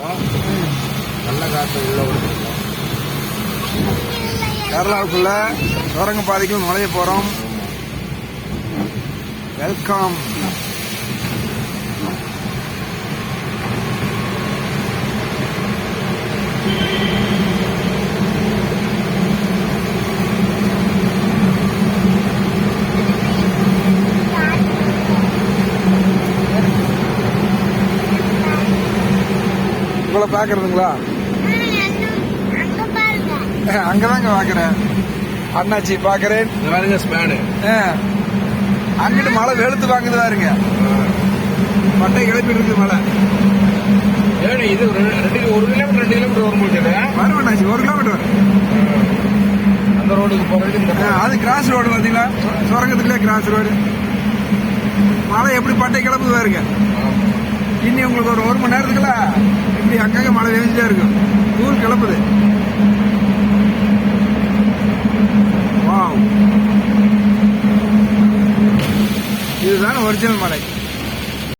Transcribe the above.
நல்ல காற்று உள்ள விடுறோம். கேரளாவுக்குள்ள சுரங்க பாதைக்குள் நுழைய போறோம். வெல்கம். உங்களை பாக்குறதுங்களா? அங்கதாங்க பாக்குறேன். அண்ணாச்சி பாக்குறேன். அங்கிட்டு மழை வெளுத்து வாங்குது பாருங்க. மட்டை கிளப்பிட்டு இருக்கு மழை. இது 1 கிலோமீட்டர் 2 கிலோமீட்டர் வரும்போது வரும் அண்ணாச்சி. 1 கிலோமீட்டர் வரும். அந்த ரோடுக்கு போறது அது கிராஸ் ரோடு பாத்தீங்களா? சுரங்கத்துக்குள்ளே கிராஸ் ரோடு. மழை எப்படி பட்டை கிளப்புது பாருங்க. இன்னி உங்களுக்கு ஒரு 1 மணி நேரத்துக்குள்ள இப்படி அங்கங்க மழை வேஞ்சிட்டே இருக்கும். தூள் கிளப்புது. வாவ், இதுதான் ஒரிஜினல் மலை.